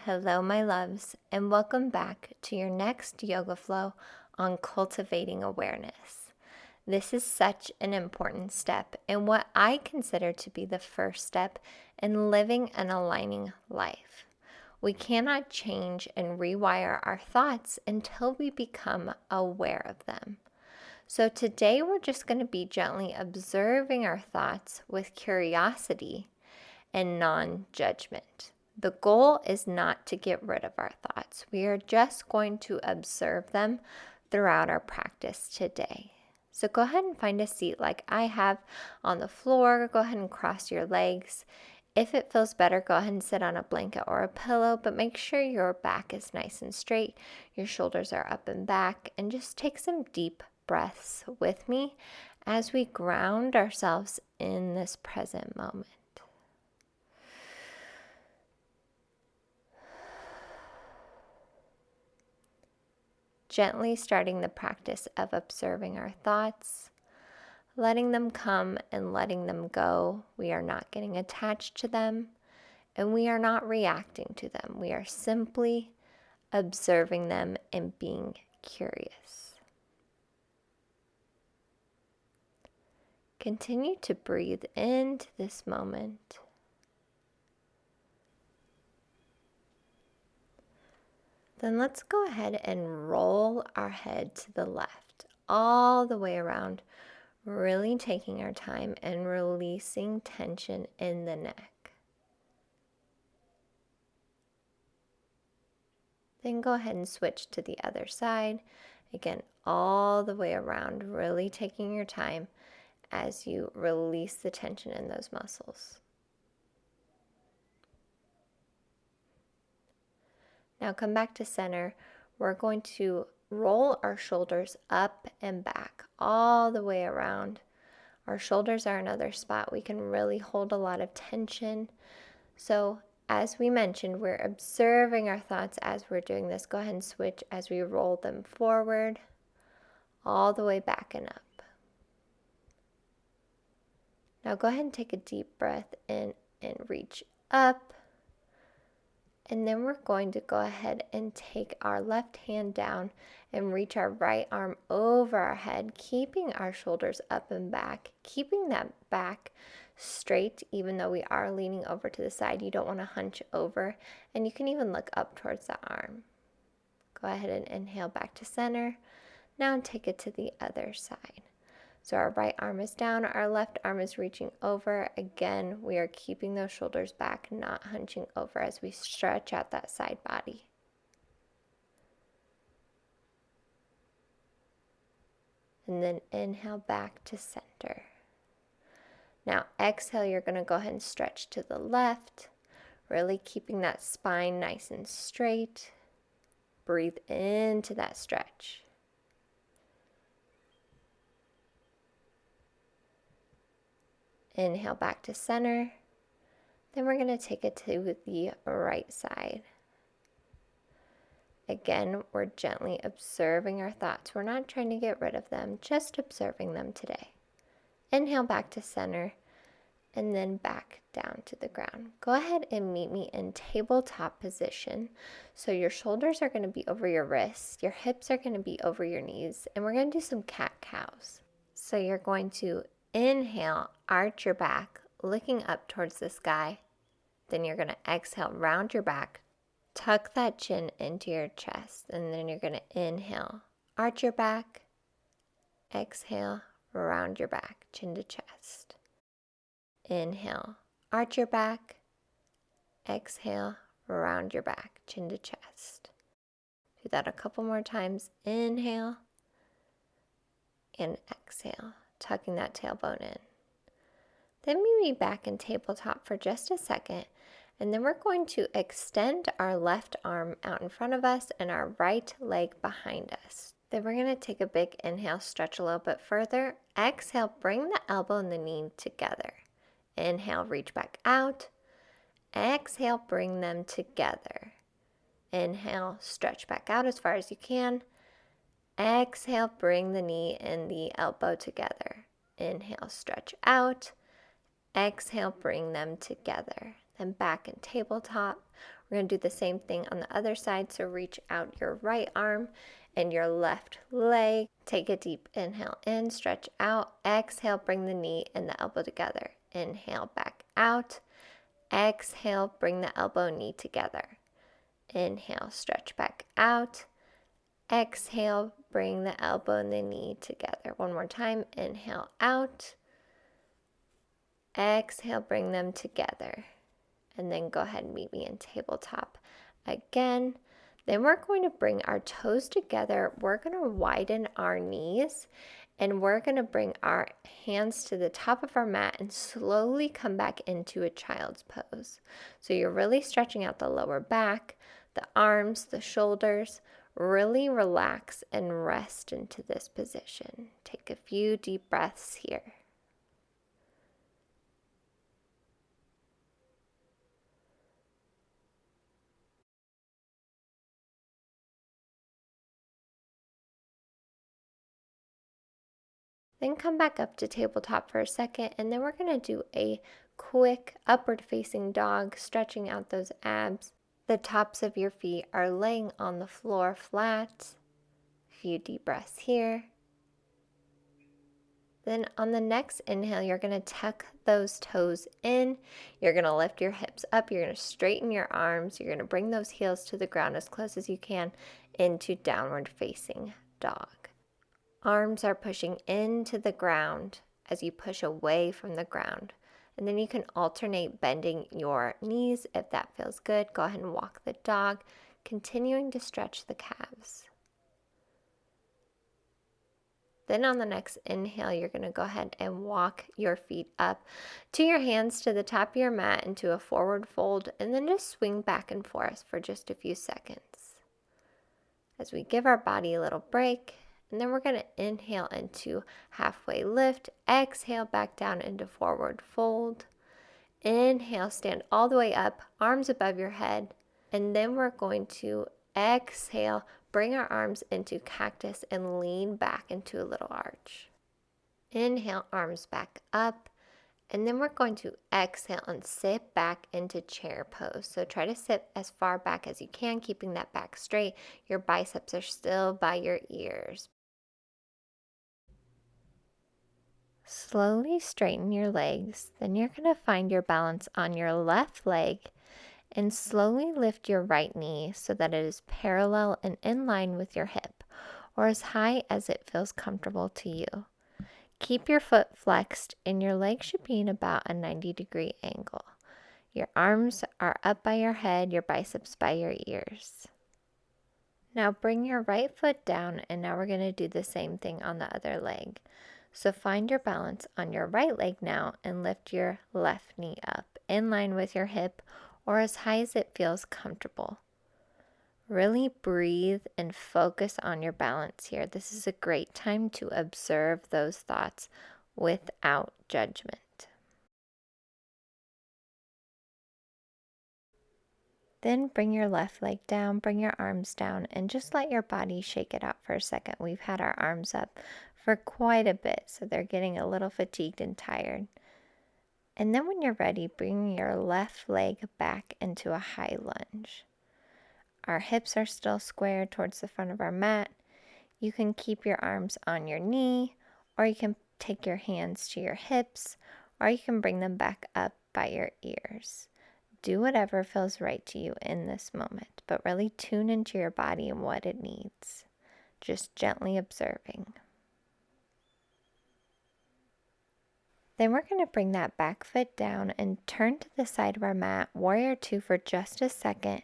Hello, my loves, and welcome back to your next yoga flow on cultivating awareness. This is such an important step and what I consider to be the first step in living an aligning life. We cannot change and rewire our thoughts until we become aware of them. So today we're just going to be gently observing our thoughts with curiosity and non-judgment. The goal is not to get rid of our thoughts. We are just going to observe them throughout our practice today. So go ahead and find a seat like I have on the floor. Go ahead and cross your legs. If it feels better, go ahead and sit on a blanket or a pillow, but make sure your back is nice and straight. Your shoulders are up and back, and just take some deep breaths with me as we ground ourselves in this present moment. Gently starting the practice of observing our thoughts, letting them come and letting them go. We are not getting attached to them, and we are not reacting to them. We are simply observing them and being curious. Continue to breathe into this moment. Then let's go ahead and roll our head to the left, all the way around, really taking our time and releasing tension in the neck. Then go ahead and switch to the other side. Again, all the way around, really taking your time as you release the tension in those muscles. Now come back to center. We're going to roll our shoulders up and back all the way around. Our shoulders are another spot we can really hold a lot of tension. So as we mentioned, we're observing our thoughts as we're doing this. Go ahead and switch as we roll them forward, all the way back and up. Now go ahead and take a deep breath in and reach up. And then we're going to go ahead and take our left hand down and reach our right arm over our head, keeping our shoulders up and back, keeping that back straight, even though we are leaning over to the side. You don't want to hunch over, and you can even look up towards the arm. Go ahead and inhale back to center. Now take it to the other side. So our right arm is down, our left arm is reaching over. Again, we are keeping those shoulders back, not hunching over as we stretch out that side body. And then inhale back to center. Now exhale, you're going to go ahead and stretch to the left, really keeping that spine nice and straight. Breathe into that stretch. Inhale back to center. Then we're going to take it to the right side. Again, we're gently observing our thoughts. We're not trying to get rid of them, just observing them today. Inhale back to center and then back down to the ground. Go ahead and meet me in tabletop position. So your shoulders are going to be over your wrists, your hips are going to be over your knees, and we're going to do some cat-cows. So you're going to inhale, arch your back, looking up towards the sky. Then you're going to exhale, round your back, tuck that chin into your chest. And then you're going to inhale, arch your back, exhale, round your back, chin to chest. Inhale, arch your back, exhale, round your back, chin to chest. Do that a couple more times. Inhale and exhale, tucking that tailbone in. Then meet me back in tabletop for just a second, and then we're going to extend our left arm out in front of us and our right leg behind us. Then we're going to take a big inhale, stretch a little bit further. Exhale, bring the elbow and the knee together. Inhale, reach back out. Exhale, bring them together. Inhale, stretch back out as far as you can. Exhale, bring the knee and the elbow together. Inhale, stretch out. Exhale, bring them together. then back in tabletop. We're going to do the same thing on the other side, so reach out your right arm and your left leg. Take a deep inhale in, stretch out. Exhale, bring the knee and the elbow together. Inhale, back out. Exhale, bring the elbow, knee together. Inhale, stretch back out. Exhale, bring the elbow and the knee together. One more time. Inhale out. Exhale, bring them together. And then go ahead and meet me in tabletop again. Then we're going to bring our toes together. We're going to widen our knees and we're going to bring our hands to the top of our mat and slowly come back into a child's pose. So you're really stretching out the lower back, the arms, the shoulders. Really relax and rest into this position. Take a few deep breaths here. Then come back up to tabletop for a second, and then we're going to do a quick upward facing dog, stretching out those abs. The tops of your feet are laying on the floor flat. A few deep breaths here. Then on the next inhale, you're going to tuck those toes in. You're going to lift your hips up. You're going to straighten your arms. You're going to bring those heels to the ground as close as you can into downward facing dog. Arms are pushing into the ground as you push away from the ground. And then you can alternate bending your knees if that feels good. Go ahead and walk the dog, continuing to stretch the calves. Then on the next inhale, you're going to go ahead and walk your feet up to your hands to the top of your mat into a forward fold, and then just swing back and forth for just a few seconds as we give our body a little break. And then we're going to inhale into halfway lift, exhale back down into forward fold. Inhale, stand all the way up, arms above your head, and then we're going to exhale, bring our arms into cactus and lean back into a little arch. Inhale, arms back up, and then we're going to exhale and sit back into chair pose. So try to sit as far back as you can, keeping that back straight. Your biceps are still by your ears. Slowly straighten your legs. Then you're going to find your balance on your left leg and slowly lift your right knee so that it is parallel and in line with your hip, or as high as it feels comfortable to you. Keep your foot flexed and your leg should be in about a 90-degree angle. Your arms are up by your head, your biceps by your ears. Now bring your right foot down, and now we're going to do the same thing on the other leg. So find your balance on your right leg now and lift your left knee up in line with your hip or as high as it feels comfortable. Really breathe and focus on your balance here. This is a great time to observe those thoughts without judgment. Then bring your left leg down, bring your arms down, and just let your body shake it out for a second. We've had our arms up for quite a bit, so they're getting a little fatigued and tired. And then when you're ready, bring your left leg back into a high lunge. Our hips are still square towards the front of our mat. You can keep your arms on your knee, or you can take your hands to your hips, or you can bring them back up by your ears. Do whatever feels right to you in this moment, but really tune into your body and what it needs. Just gently observing. Then we're going to bring that back foot down and turn to the side of our mat, warrior two for just a second.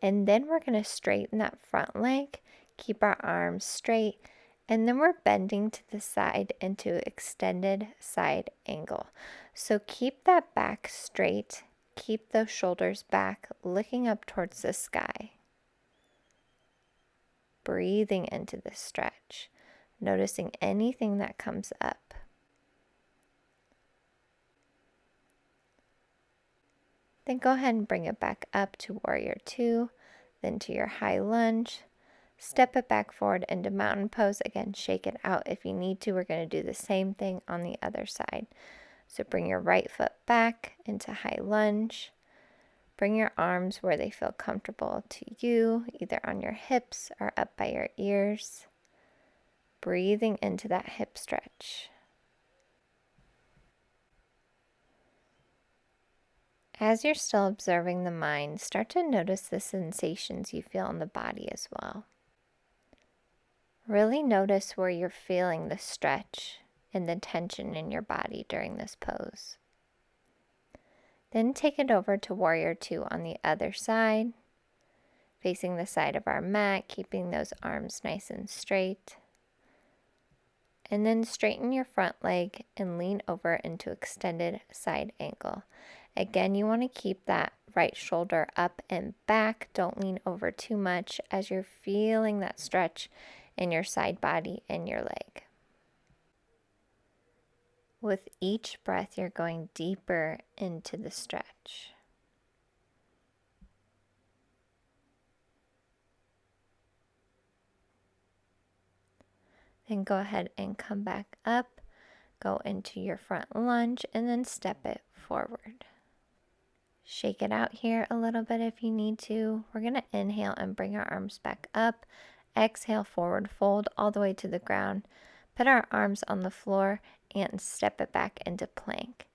And then we're going to straighten that front leg, keep our arms straight, and then we're bending to the side into extended side angle. So keep that back straight, keep those shoulders back, looking up towards the sky. Breathing into the stretch, noticing anything that comes up. Then go ahead and bring it back up to warrior two, then to your high lunge. Step it back forward into mountain pose. Again, shake it out if you need to. We're going to do the same thing on the other side. So bring your right foot back into high lunge. Bring your arms where they feel comfortable to you, either on your hips or up by your ears. Breathing into that hip stretch. As you're still observing the mind, start to notice the sensations you feel in the body as well. Really notice where you're feeling the stretch and the tension in your body during this pose. Then take it over to Warrior 2 on the other side, facing the side of our mat, keeping those arms nice and straight. And then straighten your front leg and lean over into extended side angle. Again, you want to keep that right shoulder up and back. Don't lean over too much as you're feeling that stretch in your side body and your leg. With each breath, you're going deeper into the stretch. Then go ahead and come back up, go into your front lunge, and then step it forward. Shake it out here a little bit if you need to. We're going to inhale and bring our arms back up. Exhale, forward fold all the way to the ground. Put our arms on the floor and step it back into plank.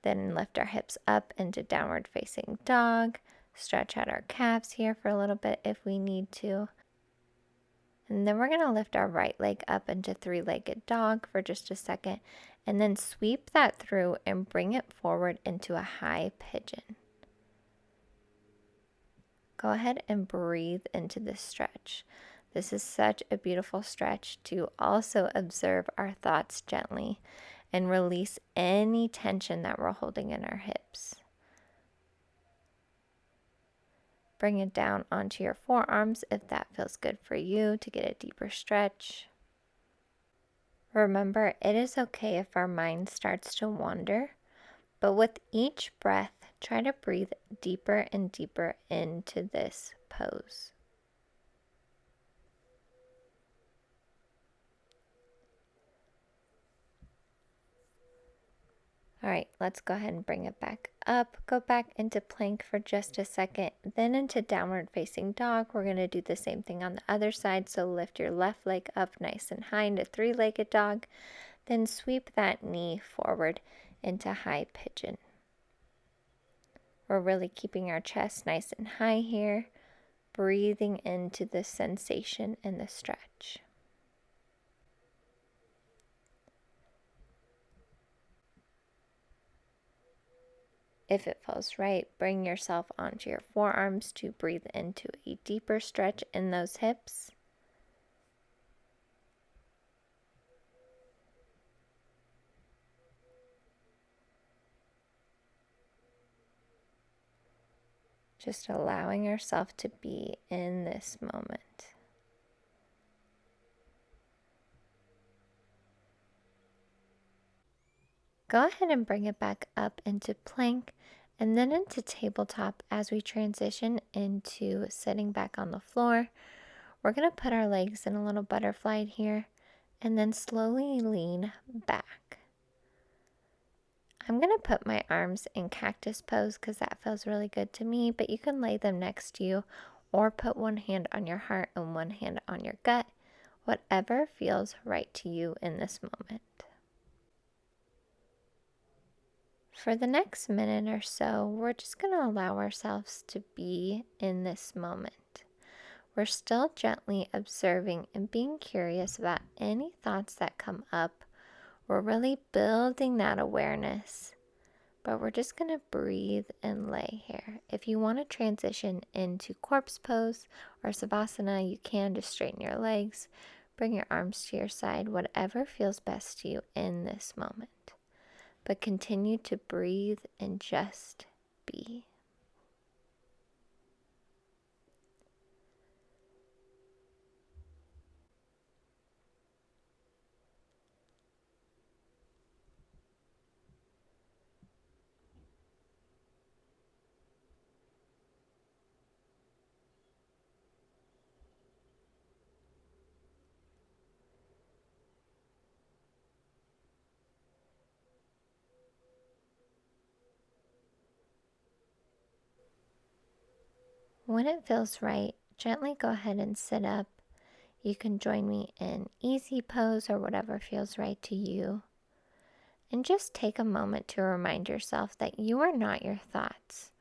Then lift our hips up into downward facing dog. Stretch out our calves here for a little bit if we need to. And then we're going to lift our right leg up into three-legged dog for just a second. And then sweep that through and bring it forward into a high pigeon. Go ahead and breathe into this stretch. This is such a beautiful stretch to also observe our thoughts gently and release any tension that we're holding in our hips. Bring it down onto your forearms if that feels good for you to get a deeper stretch. Remember, it is okay if our mind starts to wander, but with each breath, try to breathe deeper and deeper into this pose. All right, let's go ahead and bring it back up. Go back into plank for just a second, then into downward facing dog. We're going to do the same thing on the other side. So lift your left leg up nice and high into three-legged dog, then sweep that knee forward into high pigeon. We're really keeping our chest nice and high here, breathing into the sensation and the stretch. If it feels right, bring yourself onto your forearms to breathe into a deeper stretch in those hips. Just allowing yourself to be in this moment. Go ahead and bring it back up into plank and then into tabletop as we transition into sitting back on the floor. We're going to put our legs in a little butterfly here and then slowly lean back. I'm going to put my arms in cactus pose because that feels really good to me, but you can lay them next to you or put one hand on your heart and one hand on your gut, whatever feels right to you in this moment. For the next minute or so, we're just going to allow ourselves to be in this moment. We're still gently observing and being curious about any thoughts that come up. We're really building that awareness, but we're just going to breathe and lay here. If you want to transition into corpse pose or savasana, you can just straighten your legs, bring your arms to your side, whatever feels best to you in this moment. But continue to breathe and just be. When it feels right, gently go ahead and sit up. You can join me in easy pose or whatever feels right to you. And just take a moment to remind yourself that you are not your thoughts.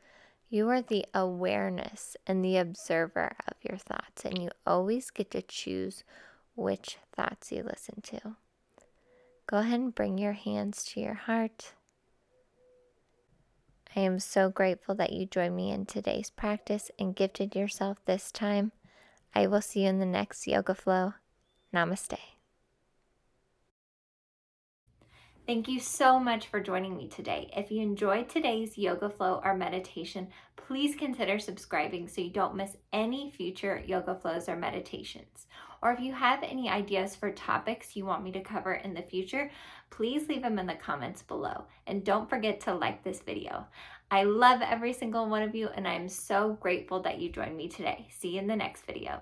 You are the awareness and the observer of your thoughts, and you always get to choose which thoughts you listen to. Go ahead and bring your hands to your heart. I am so grateful that you joined me in today's practice and gifted yourself this time. I will see you in the next yoga flow. Namaste. Thank you so much for joining me today. If you enjoyed today's yoga flow or meditation, please consider subscribing so you don't miss any future yoga flows or meditations. Or if you have any ideas for topics you want me to cover in the future, please leave them in the comments below. And don't forget to like this video. I love every single one of you, and I'm so grateful that you joined me today. See you in the next video.